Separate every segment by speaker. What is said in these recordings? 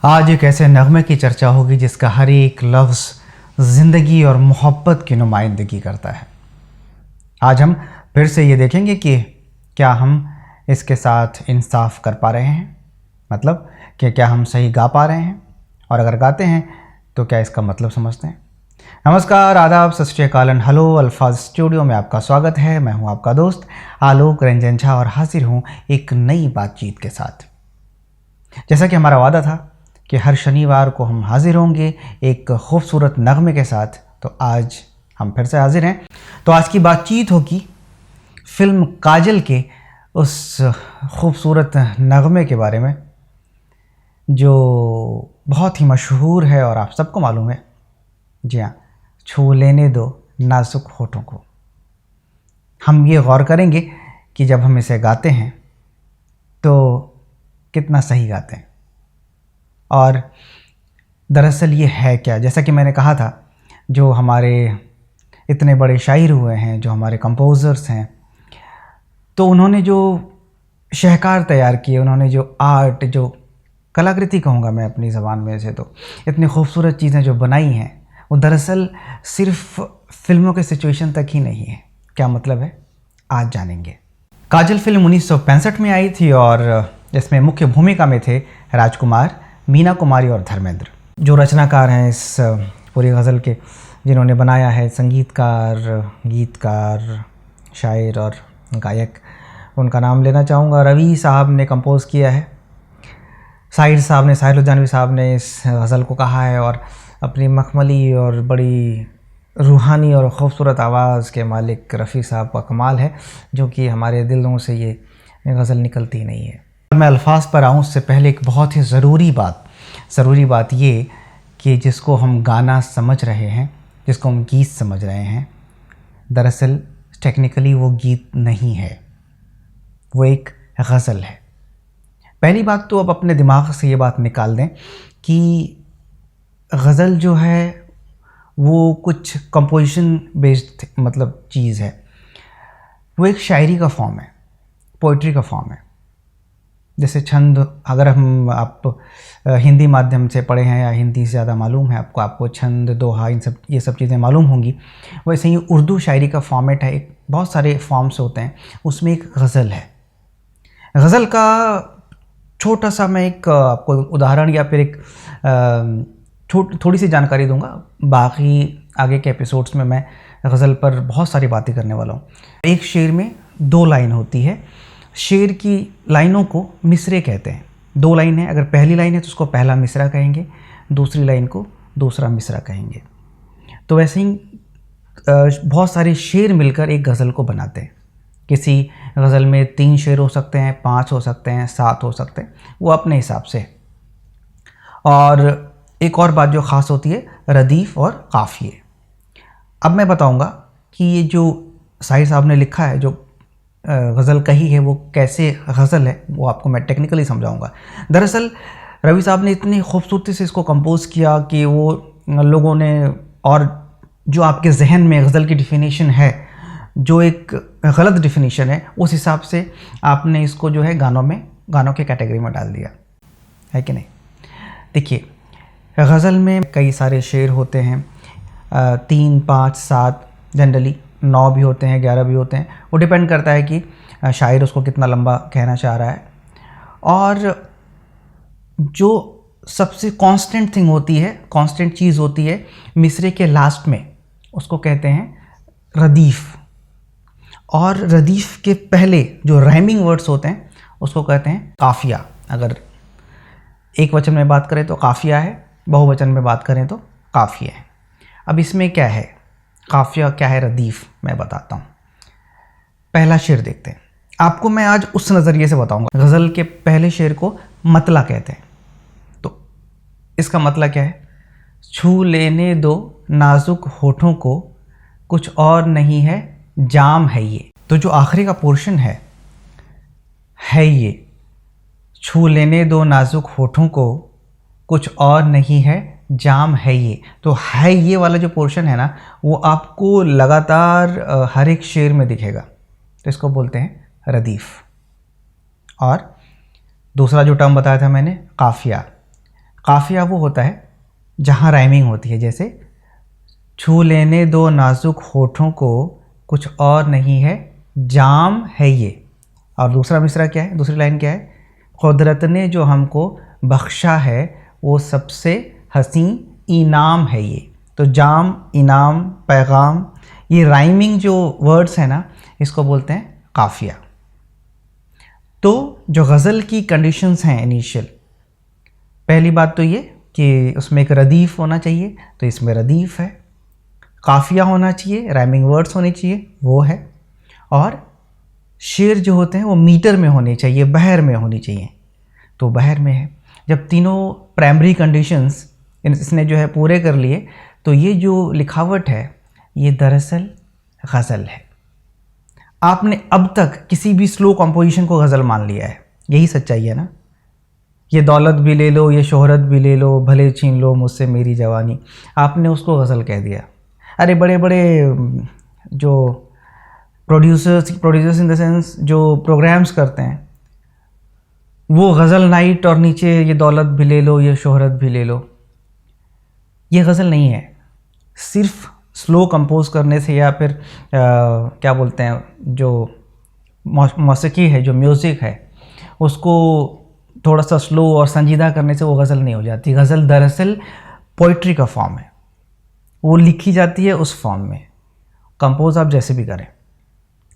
Speaker 1: आज एक ऐसे नगमे की चर्चा होगी जिसका हर एक लफ्ज़ ज़िंदगी और मोहब्बत की नुमाइंदगी करता है। आज हम फिर से ये देखेंगे कि क्या हम इसके साथ इंसाफ कर पा रहे हैं, मतलब कि क्या हम सही गा पा रहे हैं, और अगर गाते हैं तो क्या इसका मतलब समझते हैं। नमस्कार, आदाब, सत श्री अकाल, हेलो। अल्फाज स्टूडियो में आपका स्वागत है। मैं हूं आपका दोस्त आलोक रंजन झा और हाजिर हूं एक नई बातचीत के साथ। जैसा कि हमारा वादा था कि हर शनिवार को हम हाजिर होंगे एक खूबसूरत नगमे के साथ, तो आज हम फिर से हाजिर हैं। तो आज की बातचीत होगी फिल्म काजल के उस खूबसूरत नगमे के बारे में जो बहुत ही मशहूर है और आप सबको मालूम है। जी हाँ, छू लेने दो नाजुक होठों को। हम ये गौर करेंगे कि जब हम इसे गाते हैं तो कितना सही गाते हैं, और दरअसल ये है क्या। जैसा कि मैंने कहा था, जो हमारे इतने बड़े शायर हुए हैं, जो हमारे कंपोज़र्स हैं, तो उन्होंने जो शाहकार तैयार किए, उन्होंने जो आर्ट, जो कलाकृति कहूँगा मैं अपनी ज़बान में से, तो इतनी खूबसूरत चीज़ें जो बनाई हैं, वो दरअसल सिर्फ फिल्मों के सिचुएशन तक ही नहीं है। क्या मतलब है, आज जानेंगे। काजल फिल्म 1965 में आई थी और इसमें मुख्य भूमिका में थे राजकुमार, मीना कुमारी और धर्मेंद्र। जो रचनाकार हैं इस पूरी गज़ल के, जिन्होंने बनाया है, संगीतकार, गीतकार, शायर और गायक, उनका नाम लेना चाहूँगा। रवि साहब ने कंपोज़ किया है, साहिर लुधियानवी साहब ने इस गज़ल को कहा है, और अपनी मखमली और बड़ी रूहानी और ख़ूबसूरत आवाज़ के मालिक रफ़ी साहब का कमाल है, जो कि हमारे दिलों से ये गज़ल निकलती नहीं है। मैं अल्फाज पर आऊँ उससे पहले एक बहुत ही ज़रूरी बात ये कि जिसको हम गाना समझ रहे हैं, जिसको हम गीत समझ रहे हैं, दरअसल टेक्निकली वो गीत नहीं है, वो एक गज़ल है। पहली बात तो अब अपने दिमाग से ये बात निकाल दें कि गज़ल जो है वो कुछ कंपोजिशन बेस्ड मतलब चीज़ है। वो एक शायरी का फॉर्म है, पोइट्री का फॉर्म है। जैसे छंद, अगर आप हिंदी माध्यम से पढ़े हैं या हिंदी से ज़्यादा मालूम है आपको छंद, दोहा, ये सब चीज़ें मालूम होंगी। वैसे ही उर्दू शायरी का फॉर्मेट है, एक बहुत सारे फॉर्म्स होते हैं, उसमें एक गज़ल है। गज़ल का छोटा सा मैं एक आपको उदाहरण या फिर एक थोड़ी सी जानकारी दूंगा। बाकी आगे के एपिसोड्स में मैं गज़ल पर बहुत सारी बातें करने वाला हूँ। एक शेर में 2 लाइन होती है। शेर की लाइनों को मिसरे कहते हैं। 2 लाइन है, अगर पहली लाइन है तो उसको पहला मिसरा कहेंगे, दूसरी लाइन को दूसरा मिसरा कहेंगे। तो वैसे ही बहुत सारे शेर मिलकर एक गज़ल को बनाते हैं। किसी गज़ल में 3 शेर हो सकते हैं, 5 हो सकते हैं, 7 हो सकते हैं, वो अपने हिसाब से। और एक और बात जो ख़ास होती है, रदीफ़ और काफ़िए। अब मैं बताऊंगा कि ये जो साहिर साहब ने लिखा है, जो गज़ल कही है, वो कैसे गज़ल है, वो आपको मैं टेक्निकली समझाऊंगा। दरअसल रवि साहब ने इतनी खूबसूरती से इसको कंपोज़ किया कि वो लोगों ने, और जो आपके जहन में गज़ल की डिफिनीशन है, जो एक गलत डिफिनीशन है, उस हिसाब से आपने इसको जो है गानों के कैटेगरी में डाल दिया है कि नहीं। देखिए, गज़ल में कई सारे शेर होते हैं, 3, 5, 7, जनरली 9 भी होते हैं, 11 भी होते हैं। वो डिपेंड करता है कि शायर उसको कितना लंबा कहना चाह रहा है। और जो सबसे कांस्टेंट थिंग होती है, कांस्टेंट चीज़ होती है मिसरे के लास्ट में, उसको कहते हैं रदीफ़। और रदीफ़ के पहले जो राइमिंग वर्ड्स होते हैं उसको कहते हैं काफ़िया। अगर एक वचन में बात करें तो काफ़िया है, बहुवचन में बात करें तो काफ़िया है। अब इसमें क्या है काफ़िया, क्या है रदीफ़, मैं बताता हूँ। पहला शेर देखते हैं। आपको मैं आज उस नज़रिए से बताऊँगा। गज़ल के पहले शेर को मतला कहते हैं। तो इसका मतलब क्या है, छू लेने दो नाजुक होठों को, कुछ और नहीं है जाम है ये। तो जो आखिरी का पोर्शन है ये, छू लेने दो नाजुक होठों को, कुछ और नहीं है जाम है ये। तो है ये वाला जो पोर्शन है ना, वो आपको लगातार हर एक शेर में दिखेगा। तो इसको बोलते हैं रदीफ़। और दूसरा जो टर्म बताया था मैंने, काफ़िया। काफिया वो होता है जहाँ राइमिंग होती है, जैसे छू लेने दो नाजुक होठों को कुछ और नहीं है जाम है ये। और दूसरा मिसरा क्या है, दूसरी लाइन क्या है, कुदरत ने जो हमको बख्शा है वो सबसे हसीं इनाम है ये। तो जाम, इनाम, पैगाम, ये राइमिंग जो वर्ड्स हैं ना, इसको बोलते हैं काफिया। तो जो गज़ल की कंडीशंस हैं इनिशियल, पहली बात तो ये कि उसमें एक रदीफ़ होना चाहिए, तो इसमें रदीफ़ है। काफिया होना चाहिए, राइमिंग वर्ड्स होने चाहिए, वो है। और शेर जो होते हैं वो मीटर में होने चाहिए, बहर में होनी चाहिए, तो बहर में है। जब तीनों प्राइमरी कंडीशंस इसने जो है पूरे कर लिए, तो ये जो लिखावट है ये दरअसल गज़ल है। आपने अब तक किसी भी स्लो कंपोजिशन को गज़ल मान लिया है, यही सच्चाई है ना। ये दौलत भी ले लो, ये शोहरत भी ले लो, भले छीन लो मुझसे मेरी जवानी, आपने उसको गज़ल कह दिया। अरे बड़े बड़े जो प्रोड्यूसर्स इन द सेंस जो प्रोग्राम्स करते हैं, वो गज़ल नाइट और नीचे ये दौलत भी ले लो, ये शोहरत भी ले लो, ये गज़ल नहीं है। सिर्फ स्लो कंपोज करने से या फिर क्या बोलते हैं, जो मौसीकी है, जो म्यूज़िक है, उसको थोड़ा सा स्लो और संजीदा करने से वो गज़ल नहीं हो जाती। गज़ल दरअसल पोइट्री का फॉर्म है, वो लिखी जाती है उस फॉर्म में, कंपोज आप जैसे भी करें,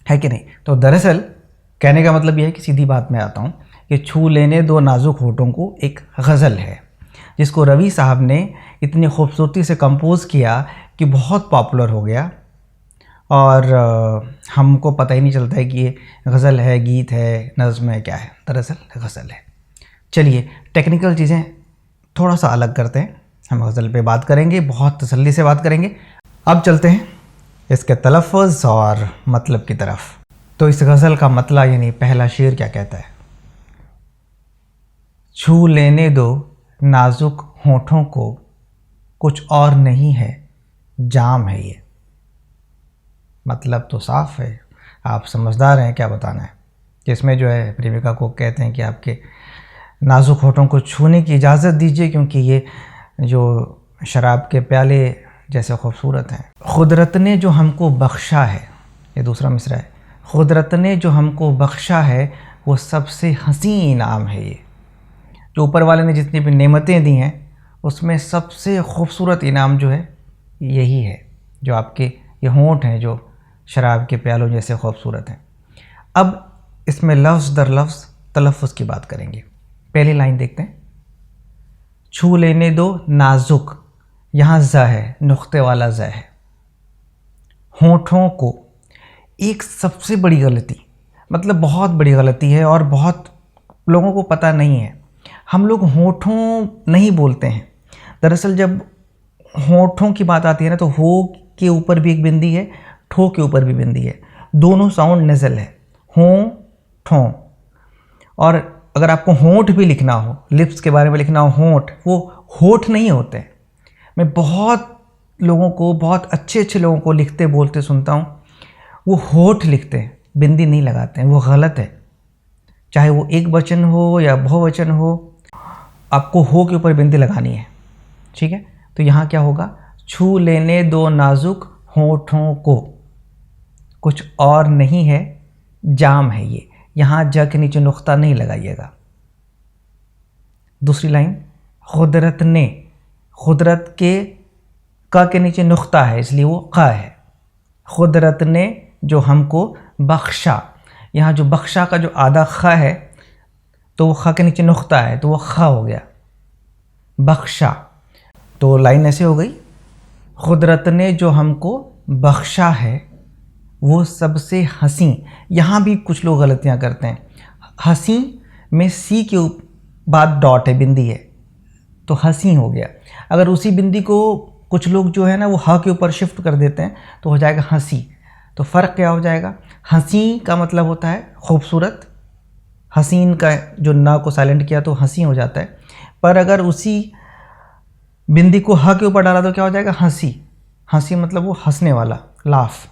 Speaker 1: है कि नहीं। तो दरअसल कहने का मतलब यह है कि सीधी बात में आता हूँ कि छू लेने दो नाजुक होठों को एक गज़ल है, जिसको रवि साहब ने इतनी खूबसूरती से कंपोज़ किया कि बहुत पॉपुलर हो गया, और हमको पता ही नहीं चलता है कि ये गज़ल है, गीत है, नज़्म है, क्या है, दरअसल गज़ल है। चलिए टेक्निकल चीज़ें थोड़ा सा अलग करते हैं, हम गज़ल पे बात करेंगे, बहुत तसल्ली से बात करेंगे। अब चलते हैं इसके तलफ़्फ़ुज़ और मतलब की तरफ। तो इस गज़ल का मतलब यानी पहला शेर क्या कहता है, छू लेने दो नाजुक होठों को कुछ और नहीं है जाम है ये। मतलब तो साफ़ है, आप समझदार हैं, क्या बताना है कि इसमें जो है प्रेमिका को कहते हैं कि आपके नाजुक होठों को छूने की इजाज़त दीजिए, क्योंकि ये जो शराब के प्याले जैसे खूबसूरत हैं। कुदरत ने जो हमको बख्शा है, ये दूसरा मिसरा है, कुदरत ने जो हमको बख्शा है वो सबसे हसीं इनाम है ये। जो ऊपर वाले ने जितनी भी नेमतें दी हैं, उसमें सबसे खूबसूरत इनाम जो है यही है, जो आपके ये होंठ हैं जो शराब के प्यालों जैसे खूबसूरत हैं। अब इसमें लफ्ज़ दर लफ्ज़ तलफ़्फ़ुज़ की बात करेंगे। पहली लाइन देखते हैं, छू लेने दो नाजुक, यहाँ ज़ है, नुक्ते वाला ज़ है, होठों को। एक सबसे बड़ी गलती, मतलब बहुत बड़ी गलती है और बहुत लोगों को पता नहीं है, हम लोग होठों नहीं बोलते हैं। दरअसल जब होठों की बात आती है ना, तो हो के ऊपर भी एक बिंदी है, ठो के ऊपर भी बिंदी है, दोनों साउंड नज़ल है, हों ठों। और अगर आपको होंठ भी लिखना हो, लिप्स के बारे में लिखना हो, होंठ, वो होठ नहीं होते। मैं बहुत लोगों को, बहुत अच्छे अच्छे लोगों को लिखते बोलते सुनता हूँ, वो होठ लिखते हैं, बिंदी नहीं लगाते हैं, वो गलत है। चाहे वो एक वचन हो या बहुवचन हो, आपको हो के ऊपर बिंदी लगानी है, ठीक है। तो यहाँ क्या होगा, छू लेने दो नाजुक होठों को कुछ और नहीं है जाम है ये। यहाँ ज के नीचे नुक्ता नहीं लगाइएगा। दूसरी लाइन, कुदरत ने, कुदरत के नीचे नुक्ता है इसलिए वो क़ा है। कुदरत ने जो हमको बख्शा, यहाँ जो बख्शा का जो आधा ख़ है, तो वो ख़ के नीचे नुक्ता है, तो वो ख़ हो गया, बख्शा। तो लाइन ऐसे हो गई, कुदरत ने जो हमको बख्शा है वो सबसे हसीं। यहाँ भी कुछ लोग गलतियाँ करते हैं, हसीं में सी के बाद डॉट है, बिंदी है, तो हसीं हो गया। अगर उसी बिंदी को कुछ लोग जो है ना वो ह के ऊपर शिफ्ट कर देते हैं, तो हो जाएगा हंसी। तो फ़र्क क्या हो जाएगा, हसीं का मतलब होता है खूबसूरत, हसीन का जो ना को साइलेंट किया तो हंसी हो जाता है, पर अगर उसी बिंदी को ह के ऊपर डाला तो क्या हो जाएगा, हंसी। हंसी मतलब वो हंसने वाला, लाफ,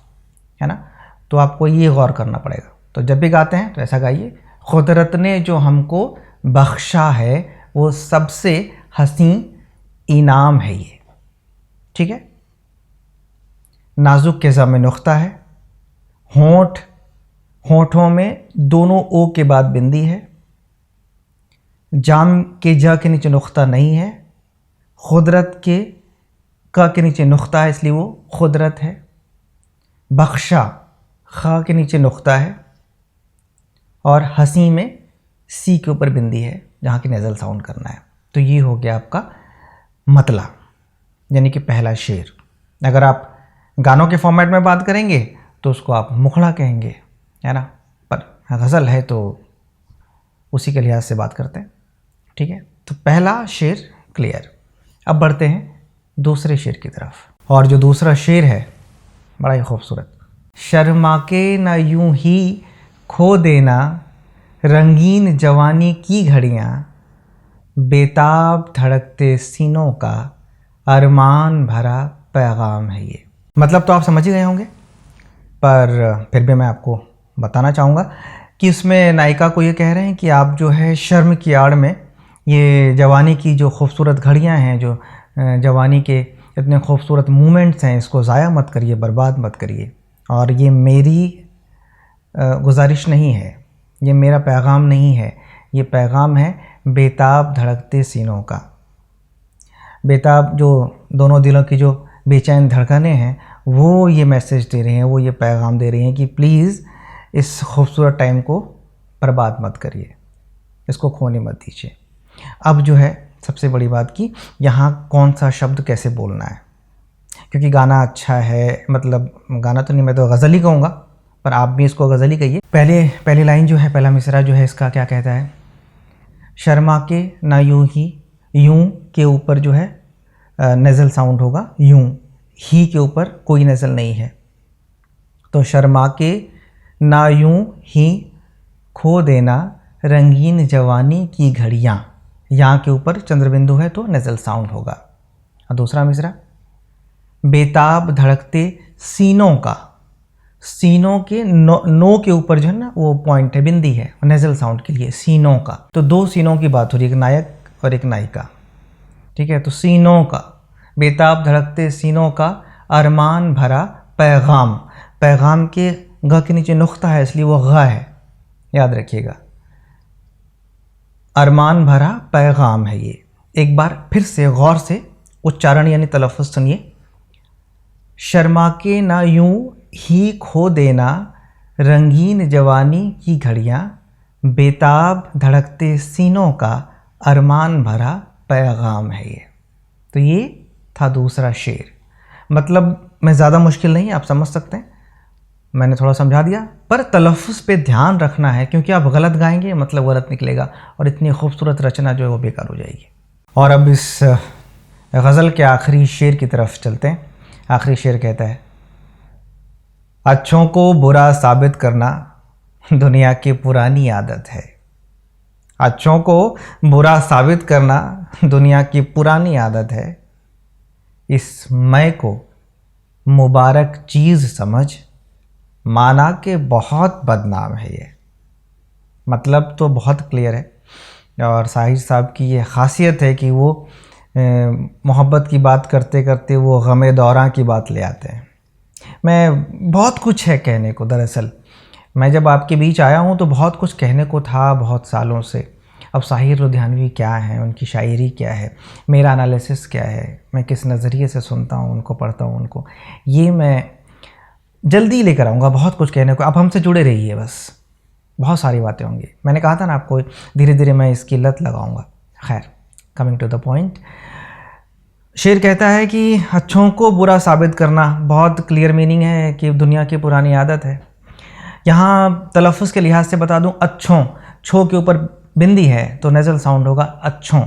Speaker 1: है ना। तो आपको ये गौर करना पड़ेगा। तो जब भी गाते हैं तो ऐसा गाइए, कुदरत ने जो हमको बख्शा है वो सबसे हंसी इनाम है ये, ठीक है। नाजुक के ज़ा में नुक्ता है, होंठ, होंठों में दोनों ओ के बाद बिंदी है, जाम के जा के नीचे नुक्ता नहीं है, खुदरत के का के नीचे नुक्ता है इसलिए वो खुदरत है, बख्शा खा के नीचे नुक्ता है, और हंसी में सी के ऊपर बिंदी है जहाँ की नेज़ल साउंड करना है। तो ये हो गया आपका मतला, यानी कि पहला शेर। अगर आप गानों के फॉर्मेट में बात करेंगे तो उसको आप मुखड़ा कहेंगे, है ना, पर गज़ल है तो उसी के लिहाज से बात करते हैं, ठीक है। तो पहला शेर क्लियर। अब बढ़ते हैं दूसरे शेर की तरफ, और जो दूसरा शेर है बड़ा ही खूबसूरत। शर्मा के ना यूं ही खो देना रंगीन जवानी की घड़ियाँ, बेताब धड़कते सीनों का अरमान भरा पैगाम है ये। मतलब तो आप समझ ही गए होंगे, पर फिर भी मैं आपको बताना चाहूँगा कि इसमें नायिका को ये कह रहे हैं कि आप जो है शर्म की आड़ में ये जवानी की जो खूबसूरत घड़ियाँ हैं, जो जवानी के इतने खूबसूरत मोमेंट्स हैं, इसको ज़ाया मत करिए, बर्बाद मत करिए। और ये मेरी गुजारिश नहीं है, ये मेरा पैगाम नहीं है, ये पैगाम है बेताब धड़कते सीनों का। बेताब जो दोनों दिलों की जो बेचैन धड़कनें हैं वो ये मैसेज दे रहे हैं, वो ये पैगाम दे रही हैं कि प्लीज़ इस खूबसूरत टाइम को बर्बाद मत करिए, इसको खोने मत दीजिए। अब जो है सबसे बड़ी बात कि यहाँ कौन सा शब्द कैसे बोलना है, क्योंकि गाना अच्छा है, मतलब गाना तो नहीं, मैं तो गज़ल ही कहूँगा, पर आप भी इसको गज़ल ही कहिए। पहली लाइन जो है, पहला मिसरा जो है इसका क्या कहता है, शर्मा के ना यूं ही, यूं के ऊपर जो है नेज़ल साउंड होगा, यूं, ही के ऊपर कोई नेज़ल नहीं है, तो शर्मा के ना यूं ही खो देना रंगीन जवानी की घड़ियाँ, यहाँ के ऊपर चंद्रबिंदु है तो नेज़ल साउंड होगा। और दूसरा मिसरा, बेताब धड़कते सीनों का, सीनों के नो के ऊपर जो है ना वो पॉइंट है, बिंदी है नेज़ल साउंड के लिए, सीनों का। तो दो सीनों की बात हो रही है, एक नायक और एक नायिका, ठीक है। तो सीनों का, बेताब धड़कते सीनों का अरमान भरा पैगाम, पैगाम के ग के नीचे नुक्ता है इसलिए वो ग है, याद रखिएगा। अरमान भरा पैगाम है ये। एक बार फिर से गौर से उच्चारण यानी तलफ़्फ़ुज़ सुनिए। शर्मा के ना यूं ही खो देना रंगीन जवानी की घड़ियाँ, बेताब धड़कते सीनों का अरमान भरा पैगाम है ये। तो ये था दूसरा शेर। मतलब मैं ज़्यादा मुश्किल नहीं, आप समझ सकते हैं, मैंने थोड़ा समझा दिया, पर तलफ़्फ़ुज़ पे ध्यान रखना है, क्योंकि आप गलत गाएंगे मतलब गलत निकलेगा और इतनी खूबसूरत रचना जो है वो बेकार हो जाएगी। और अब इस गज़ल के आखिरी शेर की तरफ चलते हैं। आखिरी शेर कहता है, अच्छों को बुरा साबित करना दुनिया की पुरानी आदत है। अच्छों को बुरा साबित करना दुनिया की पुरानी आदत है। इस मैं को मुबारक चीज़ समझ, माना कि बहुत बदनाम है ये। मतलब तो बहुत क्लियर है, और साहिर साहब की ये ख़ासियत है कि वो मोहब्बत की बात करते करते वो गमे दौरां की बात ले आते हैं। मैं बहुत कुछ है कहने को, दरअसल मैं जब आपके बीच आया हूँ तो बहुत कुछ कहने को था बहुत सालों से। अब साहिर लुधियानवी क्या है, उनकी शायरी क्या है, मेरा एनालिसिस क्या है, मैं किस नज़रिए से सुनता हूँ उनको, पढ़ता हूँ उनको, ये मैं जल्दी लेकर आऊँगा। बहुत कुछ कहने को, आप हमसे जुड़े रहिए, बस बहुत सारी बातें होंगी। मैंने कहा था ना आपको, धीरे धीरे मैं इसकी लत लगाऊँगा। खैर, कमिंग टू द पॉइंट, शेर कहता है कि अच्छों को बुरा साबित करना, बहुत क्लियर मीनिंग है कि दुनिया की पुरानी आदत है। यहाँ तलफ़्फ़ुज़ के लिहाज से बता दूँ, अच्छों, छो के ऊपर बिंदी है तो नेज़ल साउंड होगा अच्छों,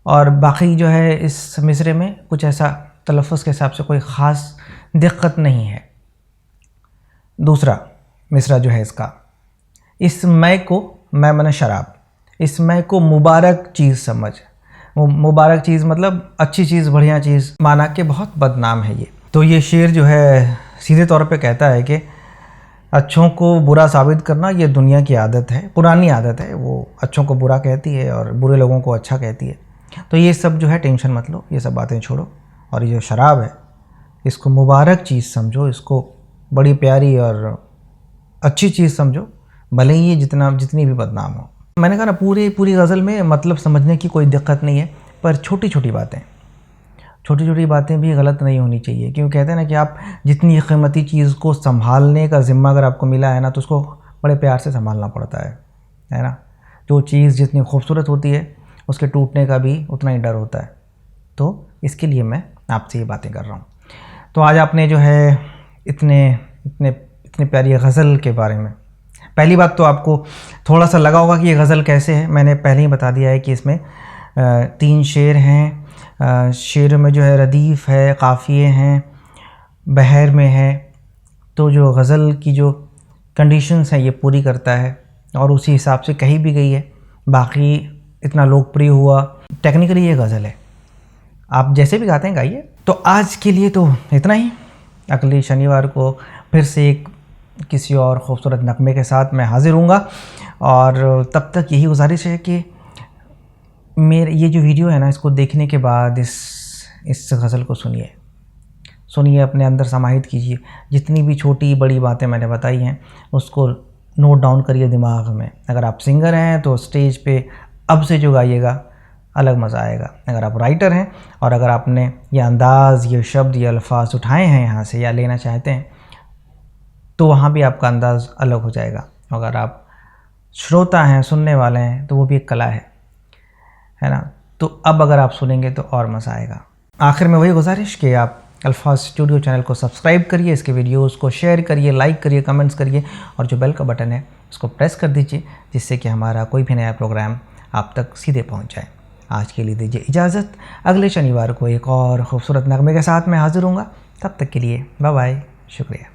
Speaker 1: और बाकी जो है इस मिसरे में कुछ ऐसा तलफ़्फ़ुज़ के हिसाब से कोई ख़ास दिक्कत नहीं है। दूसरा मिसरा जो है इसका, इस मैं को, मैं माने शराब, इस मैं को मुबारक चीज़ समझ। मुबारक चीज़ मतलब अच्छी चीज़, बढ़िया चीज़, माना कि बहुत बदनाम है ये। तो ये शेर जो है सीधे तौर पे कहता है कि अच्छों को बुरा साबित करना ये दुनिया की आदत है, पुरानी आदत है। वो अच्छों को बुरा कहती है और बुरे लोगों को अच्छा कहती है। तो ये सब जो है टेंशन मत लो, ये सब बातें छोड़ो, और ये जो शराब है इसको मुबारक चीज़ समझो, इसको बड़ी प्यारी और अच्छी चीज़ समझो, भले ही ये जितनी भी बदनाम हो। मैंने कहा ना, पूरी गज़ल में मतलब समझने की कोई दिक्कत नहीं है, पर छोटी छोटी बातें भी गलत नहीं होनी चाहिए। क्यों कहते हैं ना कि आप जितनी कीमती चीज़ को संभालने का ज़िम्मा अगर आपको मिला है ना, तो उसको बड़े प्यार से संभालना पड़ता है ना। जो चीज़ जितनी खूबसूरत होती है उसके टूटने का भी उतना ही डर होता है। तो इसके लिए मैं आपसे ये बातें कर रहा हूँ। तो आज आपने जो है इतने प्यारी गज़ल के बारे में, पहली बात तो आपको थोड़ा सा लगा होगा कि ये गज़ल कैसे है। मैंने पहले ही बता दिया है कि इसमें 3 शेर हैं। शेर में जो है रदीफ़ है, काफ़िए हैं, बहर में है। तो जो गज़ल की जो कंडीशंस हैं ये पूरी करता है और उसी हिसाब से कही भी गई है। बाकी इतना लोकप्रिय हुआ, टेक्निकली ये गज़ल है, आप जैसे भी गाते हैं गाइए। तो आज के लिए तो इतना ही। अगले शनिवार को फिर से एक किसी और ख़ूबसूरत नगमे के साथ मैं हाज़िर हूँगा, और तब तक यही गुजारिश है कि मेरे ये जो वीडियो है ना, इसको देखने के बाद इस गज़ल को सुनिए, अपने अंदर समाहित कीजिए। जितनी भी छोटी बड़ी बातें मैंने बताई हैं उसको नोट डाउन करिए दिमाग में। अगर आप सिंगर हैं तो स्टेज पे अब से जो गाइएगा अलग मज़ा आएगा। अगर आप राइटर हैं और अगर आपने ये अंदाज़, ये शब्द, ये अल्फाज उठाए हैं यहाँ से या लेना चाहते हैं, तो वहाँ भी आपका अंदाज़ अलग हो जाएगा। अगर आप श्रोता हैं, सुनने वाले हैं, तो वो भी एक कला है ना। तो अब अगर आप सुनेंगे तो और मज़ा आएगा। आखिर में वही गुजारिश कि आप अल्फाज स्टूडियो चैनल को सब्सक्राइब करिए, इसके वीडियोज़ को शेयर करिए, लाइक करिए, कमेंट्स करिए, और जो बेल का बटन है उसको प्रेस कर दीजिए, जिससे कि हमारा कोई भी नया प्रोग्राम आप तक सीधे पहुँच जाए। आज के लिए दीजिए इजाज़त। अगले शनिवार को एक और ख़ूबसूरत नगमे के साथ मैं हाज़िर हूँगा। तब तक के लिए बाय बाय, शुक्रिया।